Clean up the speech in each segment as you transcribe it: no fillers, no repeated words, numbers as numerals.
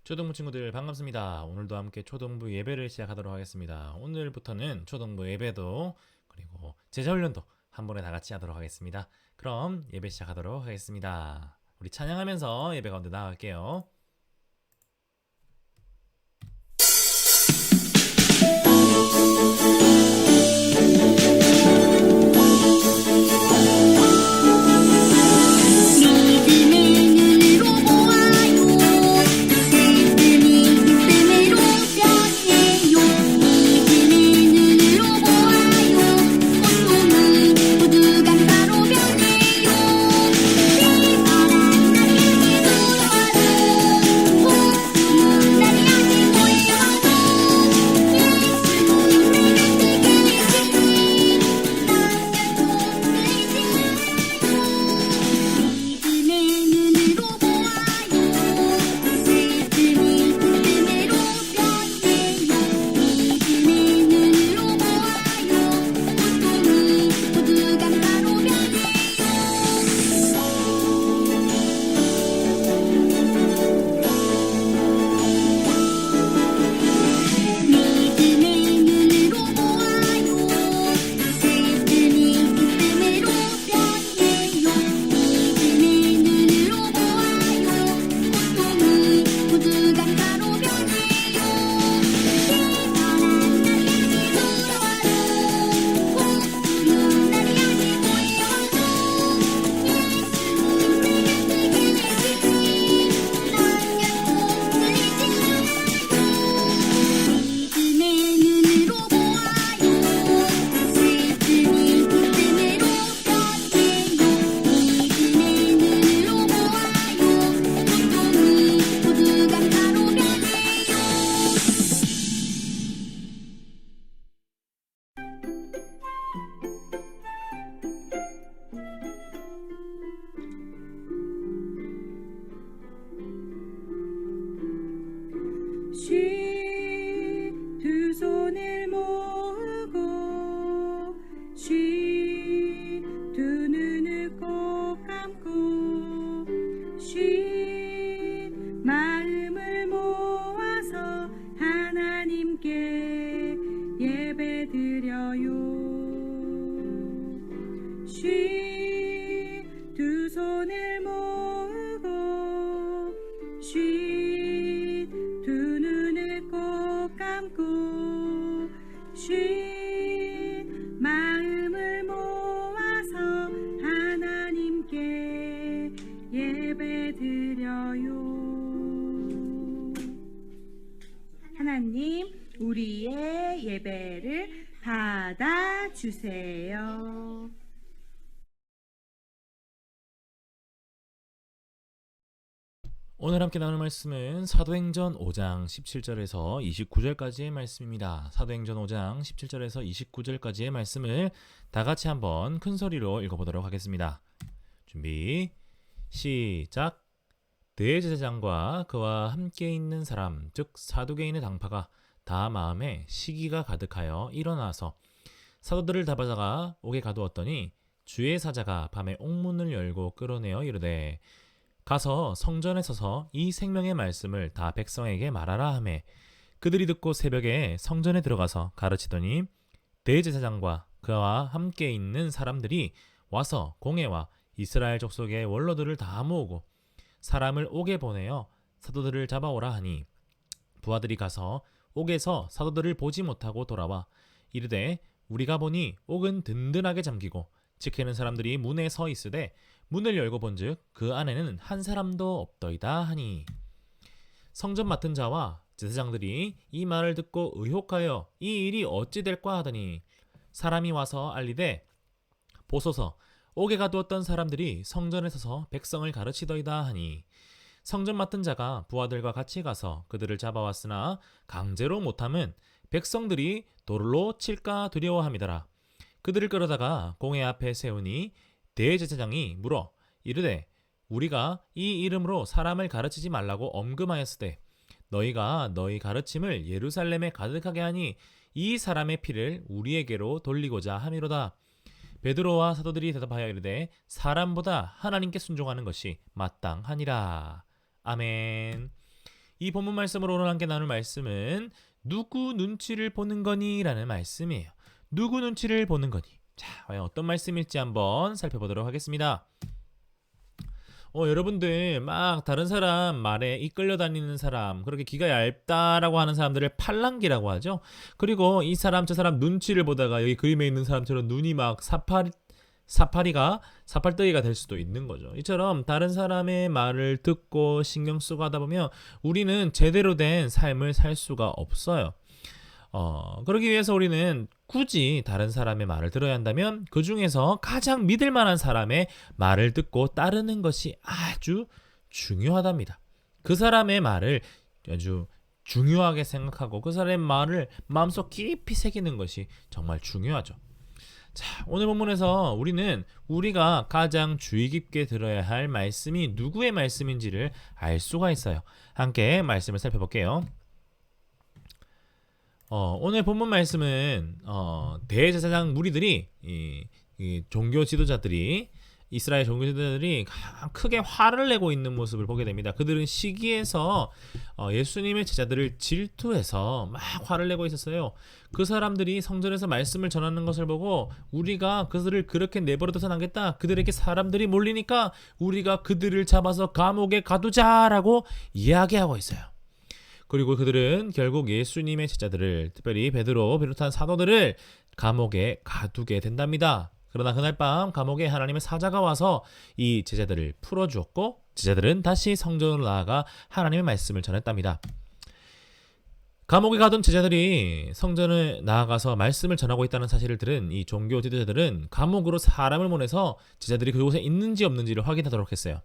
초등부 친구들 반갑습니다. 오늘도 함께 초등부 예배를 시작하도록 하겠습니다. 오늘부터는 초등부 예배도 그리고 제자훈련도 한 번에 다 같이 하도록 하겠습니다. 그럼 예배 시작하도록 하겠습니다. 우리 찬양하면서 예배 가운데 나갈게요. 두 손을 모으고 두 눈을 꼭 감고 마음을 모아서 하나님께 예배드려요. 두 손을 모으고 두 눈을 꼭 감고 마음을 모아서 하나님께 예배드려요. 하나님, 우리의 예배를 받아주세요. 오늘 함께 나눌 말씀은 사도행전 5장 17절에서 29절까지의 말씀입니다. 사도행전 5장 17절에서 29절까지의 말씀을 다 같이 한번 큰 소리로 읽어보도록 하겠습니다. 준비, 시작. 대제사장과 그와 함께 있는 사람, 즉 사두개인의 당파가 다 마음에 시기가 가득하여 일어나서 사도들을 잡아다가 옥에 가두었더니 주의 사자가 밤에 옥문을 열고 끌어내어 이르되 가서 성전에 서서 이 생명의 말씀을 다 백성에게 말하라 하매 그들이 듣고 새벽에 성전에 들어가서 가르치더니 대제사장과 그와 함께 있는 사람들이 와서 공회와 이스라엘 족속의 원로들을 다 모으고 사람을 옥에 보내어 사도들을 잡아오라 하니 부하들이 가서 옥에서 사도들을 보지 못하고 돌아와 이르되 우리가 보니 옥은 든든하게 잠기고 지키는 사람들이 문에 서 있으되 문을 열고 본즉 그 안에는 한 사람도 없더이다 하니 성전 맡은 자와 제사장들이 이 말을 듣고 의혹하여 이 일이 어찌 될까 하더니 사람이 와서 알리되 보소서 옥에 가두었던 사람들이 성전에 서서 백성을 가르치더이다 하니 성전 맡은 자가 부하들과 같이 가서 그들을 잡아왔으나 강제로 못함은 백성들이 돌로 칠까 두려워함이더라. 그들을 끌어다가 공회 앞에 세우니 대제사장이 물어 이르되 우리가 이 이름으로 사람을 가르치지 말라고 엄금하였으되 너희가 너희 가르침을 예루살렘에 가득하게 하니 이 사람의 피를 우리에게로 돌리고자 함이로다. 베드로와 사도들이 대답하여 이르되 사람보다 하나님께 순종하는 것이 마땅하니라. 아멘. 이 본문 말씀으로 오늘 함께 나눌 말씀은 누구 눈치를 보는 거니? 라는 말씀이에요. 누구 눈치를 보는 거니? 자, 과연 어떤 말씀일지 한번 살펴보도록 하겠습니다. 여러분들 막 다른 사람 말에 이끌려 다니는 사람, 그렇게 귀가 얇다라고 하는 사람들을 팔랑귀라고 하죠. 그리고 이 사람 저 사람 눈치를 보다가 여기 그림에 있는 사람처럼 눈이 막 사팔뜨기가 될 수도 있는 거죠. 이처럼 다른 사람의 말을 듣고 신경 쓰고 하다 보면 우리는 제대로 된 삶을 살 수가 없어요. 그러기 위해서 우리는 굳이 다른 사람의 말을 들어야 한다면 그 중에서 가장 믿을 만한 사람의 말을 듣고 따르는 것이 아주 중요하답니다. 그 사람의 말을 아주 중요하게 생각하고 그 사람의 말을 마음속 깊이 새기는 것이 정말 중요하죠. 자, 오늘 본문에서 우리가 가장 주의 깊게 들어야 할 말씀이 누구의 말씀인지를 알 수가 있어요. 함께 말씀을 살펴볼게요. 오늘 본문 말씀은 대제사장 무리들이 이 종교 지도자들이 이스라엘 종교 지도자들이 크게 화를 내고 있는 모습을 보게 됩니다. 그들은 시기에서 예수님의 제자들을 질투해서 막 화를 내고 있었어요. 그 사람들이 성전에서 말씀을 전하는 것을 보고 우리가 그들을 그렇게 내버려둬서는 안 겠다. 그들에게 사람들이 몰리니까 우리가 그들을 잡아서 감옥에 가두자라고 이야기하고 있어요. 그리고 그들은 결국 예수님의 제자들을, 특별히 베드로 비롯한 사도들을 감옥에 가두게 된답니다. 그러나 그날 밤 감옥에 하나님의 사자가 와서 이 제자들을 풀어주었고 제자들은 다시 성전으로 나아가 하나님의 말씀을 전했답니다. 감옥에 가둔 제자들이 성전에 나아가서 말씀을 전하고 있다는 사실을 들은 이 종교 지도자들은 감옥으로 사람을 보내서 제자들이 그곳에 있는지 없는지를 확인하도록 했어요.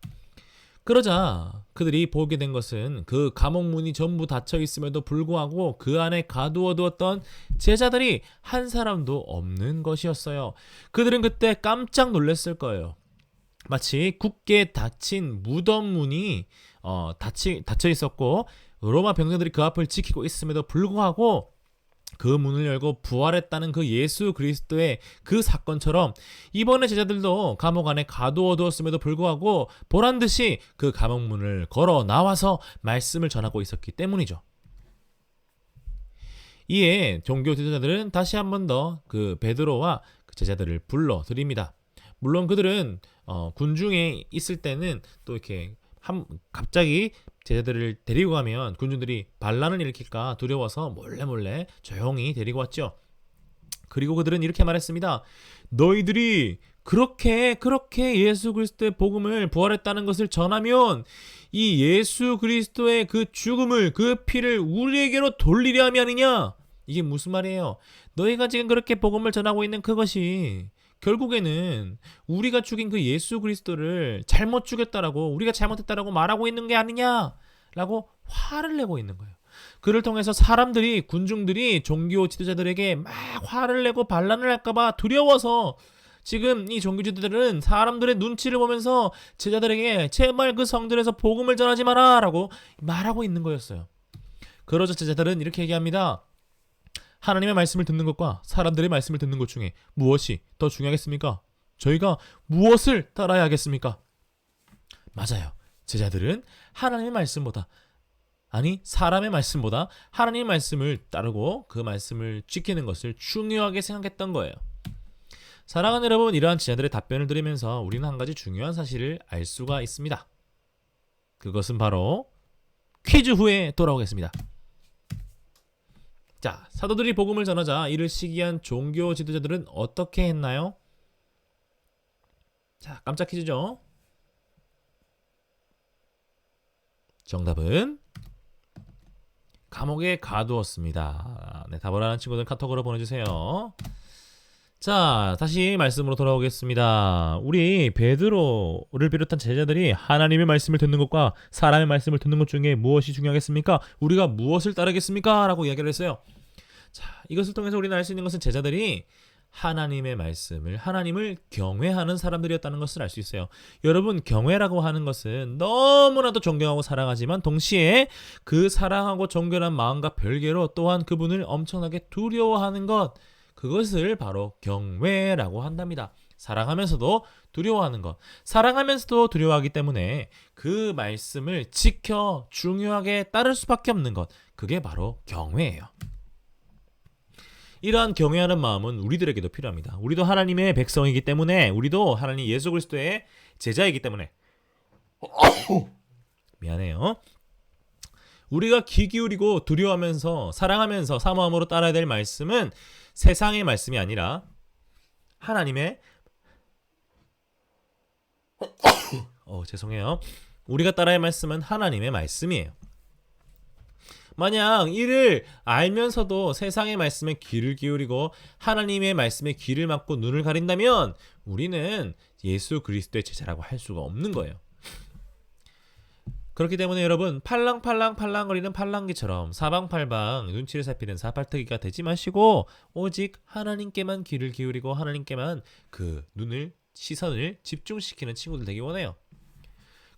그러자 그들이 보게 된 것은 그 감옥 문이 전부 닫혀 있음에도 불구하고 그 안에 가두어 두었던 제자들이 한 사람도 없는 것이었어요. 그들은 그때 깜짝 놀랐을 거예요. 마치 굳게 닫힌 무덤 문이 닫혀 있었고 로마 병사들이 그 앞을 지키고 있음에도 불구하고 그 문을 열고 부활했다는 그 예수 그리스도의 그 사건처럼 이번에 제자들도 감옥 안에 가두어 두었음에도 불구하고 보란듯이 그 감옥 문을 걸어 나와서 말씀을 전하고 있었기 때문이죠. 이에 종교 지도자들은 다시 한 번 더 그 베드로와 그 제자들을 불러드립니다. 물론 그들은 군중에 있을 때는 또 이렇게 갑자기 제자들을 데리고 가면 군중들이 반란을 일으킬까 두려워서 몰래 조용히 데리고 왔죠. 그리고 그들은 이렇게 말했습니다. 너희들이 그렇게 예수 그리스도의 복음을 부활했다는 것을 전하면 이 예수 그리스도의 그 죽음을, 그 피를 우리에게로 돌리려 함이 아니냐? 이게 무슨 말이에요? 너희가 지금 그렇게 복음을 전하고 있는 그것이 결국에는 우리가 죽인 그 예수 그리스도를 잘못 죽였다라고, 우리가 잘못했다라고 말하고 있는 게 아니냐라고 화를 내고 있는 거예요. 그를 통해서 사람들이, 군중들이 종교 지도자들에게 막 화를 내고 반란을 할까봐 두려워서 지금 이 종교 지도자들은 사람들의 눈치를 보면서 제자들에게 제발 그 성전에서 복음을 전하지 마라 라고 말하고 있는 거였어요. 그러자 제자들은 이렇게 얘기합니다. 하나님의 말씀을 듣는 것과 사람들의 말씀을 듣는 것 중에 무엇이 더 중요하겠습니까? 저희가 무엇을 따라야 하겠습니까? 맞아요. 제자들은 하나님의 말씀보다, 아니 사람의 말씀보다 하나님의 말씀을 따르고 그 말씀을 지키는 것을 중요하게 생각했던 거예요. 사랑하는 여러분, 이러한 제자들의 답변을 들으면서 우리는 한 가지 중요한 사실을 알 수가 있습니다. 그것은 바로 퀴즈 후에 돌아오겠습니다. 자, 사도들이 복음을 전하자 이를 시기한 종교 지도자들은 어떻게 했나요? 자, 깜짝 퀴즈죠. 정답은 감옥에 가두었습니다. 네, 답을 아는 친구들 카톡으로 보내주세요. 자, 다시 말씀으로 돌아오겠습니다. 우리 베드로를 비롯한 제자들이 하나님의 말씀을 듣는 것과 사람의 말씀을 듣는 것 중에 무엇이 중요하겠습니까? 우리가 무엇을 따르겠습니까? 라고 이야기를 했어요. 자, 이것을 통해서 우리는 알 수 있는 것은 제자들이 하나님의 말씀을, 하나님을 경외하는 사람들이었다는 것을 알 수 있어요. 여러분, 경외라고 하는 것은 너무나도 존경하고 사랑하지만 동시에 그 사랑하고 존경한 마음과 별개로 또한 그분을 엄청나게 두려워하는 것, 그것을 바로 경외라고 한답니다. 사랑하면서도 두려워하는 것. 사랑하면서도 두려워하기 때문에 그 말씀을 지켜 중요하게 따를 수밖에 없는 것. 그게 바로 경외예요. 이러한 경외하는 마음은 우리들에게도 필요합니다. 우리도 하나님의 백성이기 때문에, 우리도 하나님 예수 그리스도의 제자이기 때문에 미안해요. 우리가 귀 기울이고 두려워하면서 사랑하면서 사모함으로 따라야 될 말씀은 세상의 말씀이 아니라 하나님의 죄송해요. 우리가 따라야 할 말씀은 하나님의 말씀이에요. 만약 이를 알면서도 세상의 말씀에 귀를 기울이고 하나님의 말씀에 귀를 막고 눈을 가린다면 우리는 예수 그리스도의 제자라고 할 수가 없는 거예요. 그렇기 때문에 여러분, 팔랑팔랑거리는 팔랑귀처럼 사방팔방 눈치를 살피는 사팔뜨기가 되지 마시고 오직 하나님께만 귀를 기울이고 하나님께만 그 시선을 집중시키는 친구들 되기 원해요.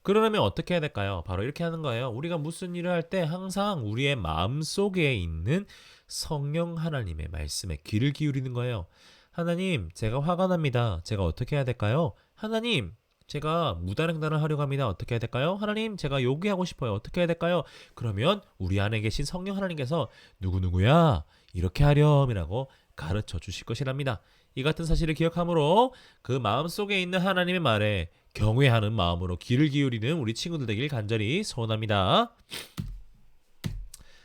그러려면 어떻게 해야 될까요? 바로 이렇게 하는 거예요. 우리가 무슨 일을 할 때 항상 우리의 마음속에 있는 성령 하나님의 말씀에 귀를 기울이는 거예요. 하나님, 제가 화가 납니다. 제가 어떻게 해야 될까요? 하나님, 제가 무단횡단을 하려고 합니다. 어떻게 해야 될까요? 하나님, 제가 요기하고 싶어요. 어떻게 해야 될까요? 그러면 우리 안에 계신 성령 하나님께서 누구누구야 이렇게 하렴이라고 가르쳐 주실 것이랍니다. 이 같은 사실을 기억함으로 그 마음속에 있는 하나님의 말에 경외하는 마음으로 귀를 기울이는 우리 친구들 되길 간절히 소원합니다.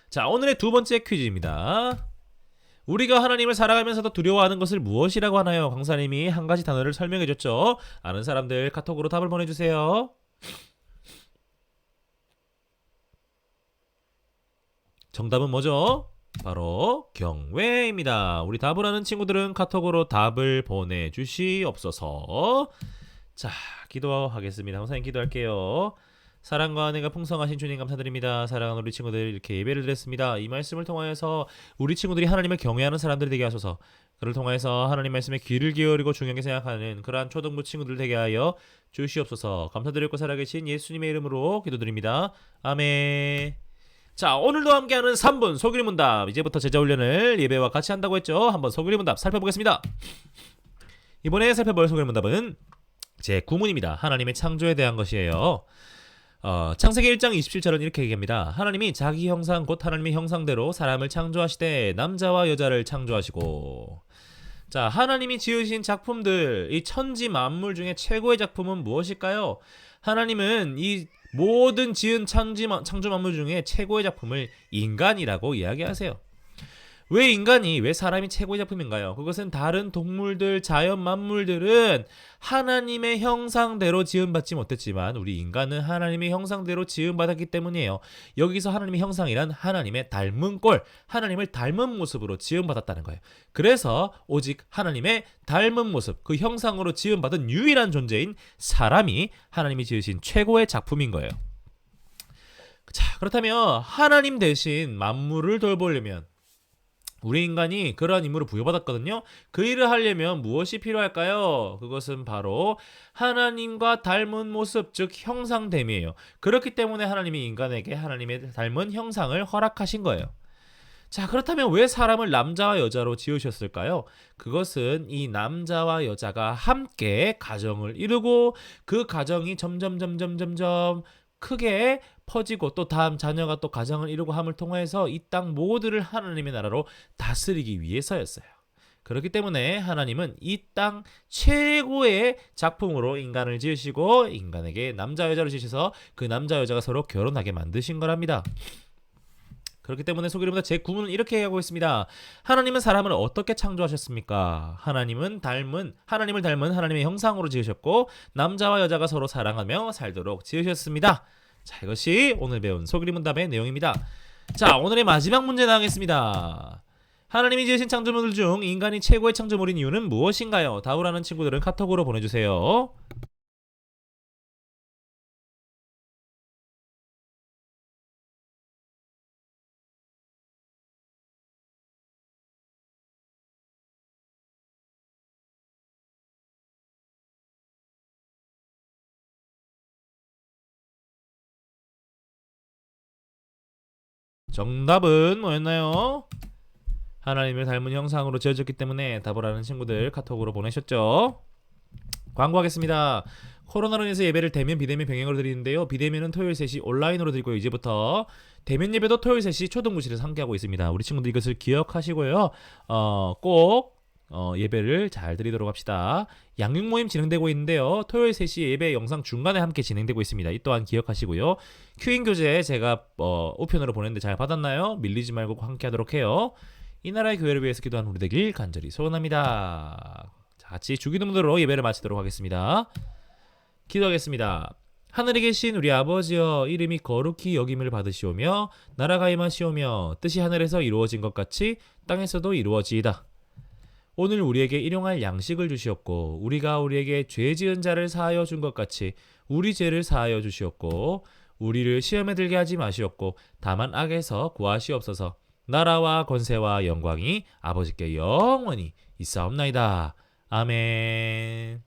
자, 오늘의 두 번째 퀴즈입니다. 우리가 하나님을 살아가면서도 두려워하는 것을 무엇이라고 하나요? 강사님이 한 가지 단어를 설명해 줬죠. 아는 사람들 카톡으로 답을 보내주세요. 정답은 뭐죠? 바로 경외입니다. 우리 답을 아는 친구들은 카톡으로 답을 보내주시옵소서. 자, 기도하겠습니다. 강사님 기도할게요. 사랑과 은혜가 풍성하신 주님 감사드립니다. 사랑하는 우리 친구들, 이렇게 예배를 드렸습니다. 이 말씀을 통하여서 우리 친구들이 하나님을 경외하는 사람들이 되게 하소서. 그를 통하여서 하나님 말씀에 귀를 기울이고 중요하게 생각하는 그러한 초등부 친구들 되게 하여 주시옵소서. 감사드리고 살아계신 예수님의 이름으로 기도드립니다. 아멘. 자, 오늘도 함께하는 3분 소규리 문답. 이제부터 제자 훈련을 예배와 같이 한다고 했죠. 한번 소규리 문답 살펴보겠습니다. 이번에 살펴볼 소규리 문답은 제 9문입니다. 하나님의 창조에 대한 것이에요. 창세기 1장 27절은 이렇게 얘기합니다. 하나님이 자기 형상 곧 하나님의 형상대로 사람을 창조하시되 남자와 여자를 창조하시고. 자, 하나님이 지으신 작품들, 이 천지 만물 중에 최고의 작품은 무엇일까요? 하나님은 이 모든 지은 창조 만물 중에 최고의 작품을 인간이라고 이야기하세요. 왜 사람이 최고의 작품인가요? 그것은 다른 동물들, 자연 만물들은 하나님의 형상대로 지음받지 못했지만 우리 인간은 하나님의 형상대로 지음받았기 때문이에요. 여기서 하나님의 형상이란 하나님의 닮은 꼴, 하나님을 닮은 모습으로 지음받았다는 거예요. 그래서 오직 하나님의 닮은 모습, 그 형상으로 지음받은 유일한 존재인 사람이 하나님이 지으신 최고의 작품인 거예요. 자, 그렇다면 하나님 대신 만물을 돌보려면 우리 인간이 그러한 임무를 부여받았거든요. 그 일을 하려면 무엇이 필요할까요? 그것은 바로 하나님과 닮은 모습, 즉 형상됨이에요. 그렇기 때문에 하나님이 인간에게 하나님의 닮은 형상을 허락하신 거예요. 자, 그렇다면 왜 사람을 남자와 여자로 지으셨을까요? 그것은 이 남자와 여자가 함께 가정을 이루고 그 가정이 점점 크게 퍼지고 또 다음 자녀가 또 가정을 이루고 함을 통해서 이 땅 모두를 하나님의 나라로 다스리기 위해서였어요. 그렇기 때문에 하나님은 이 땅 최고의 작품으로 인간을 지으시고 인간에게 남자 여자를 지으셔서 그 남자 여자가 서로 결혼하게 만드신 거랍니다. 그렇기 때문에 소개로부터 제 9문은 이렇게 하고 있습니다. 하나님은 사람을 어떻게 창조하셨습니까? 하나님을 닮은 하나님의 형상으로 지으셨고 남자와 여자가 서로 사랑하며 살도록 지으셨습니다. 자, 이것이 오늘 배운 소그리 문답의 내용입니다. 자, 오늘의 마지막 문제 나가겠습니다. 하나님이 지으신 창조물들 중 인간이 최고의 창조물인 이유는 무엇인가요? 답을 아는 친구들은 카톡으로 보내주세요. 정답은 뭐였나요? 하나님을 닮은 형상으로 지어졌기 때문에 답을 아는 친구들 카톡으로 보내셨죠? 광고하겠습니다. 코로나로 인해서 예배를 대면 비대면 병행으로 드리는데요. 비대면은 토요일 3시 온라인으로 드리고요. 이제부터 대면 예배도 토요일 3시 초등부실에서 함께하고 있습니다. 우리 친구들 이것을 기억하시고요. 꼭 예배를 잘 드리도록 합시다. 양육 모임 진행되고 있는데요. 토요일 3시 예배 영상 중간에 함께 진행되고 있습니다. 이 또한 기억하시고요. 큐인 교재 제가 우편으로 보냈는데 잘 받았나요? 밀리지 말고 함께 하도록 해요. 이 나라의 교회를 위해서 기도하는 우리 되길 간절히 소원합니다. 자, 같이 주기도문으로 예배를 마치도록 하겠습니다. 기도하겠습니다. 하늘에 계신 우리 아버지여, 이름이 거룩히 여김을 받으시오며 나라가 임하시오며 뜻이 하늘에서 이루어진 것 같이 땅에서도 이루어지이다. 오늘 우리에게 일용할 양식을 주시옵고 우리가 우리에게 죄 지은 자를 사하여 준 것 같이 우리 죄를 사하여 주시옵고 우리를 시험에 들게 하지 마시옵고 다만 악에서 구하시옵소서. 나라와 권세와 영광이 아버지께 영원히 있사옵나이다. 아멘.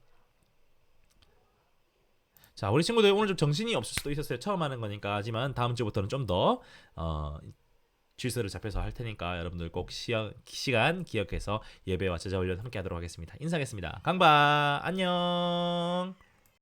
자, 우리 친구들 오늘 좀 정신이 없을 수도 있었어요. 처음 하는 거니까. 하지만 다음 주부터는 좀 더 질서를 잡혀서 할 테니까 여러분들 꼭 시간 기억해서 예배와 제자 훈련 함께 하도록 하겠습니다. 인사하겠습니다. 강바 안녕.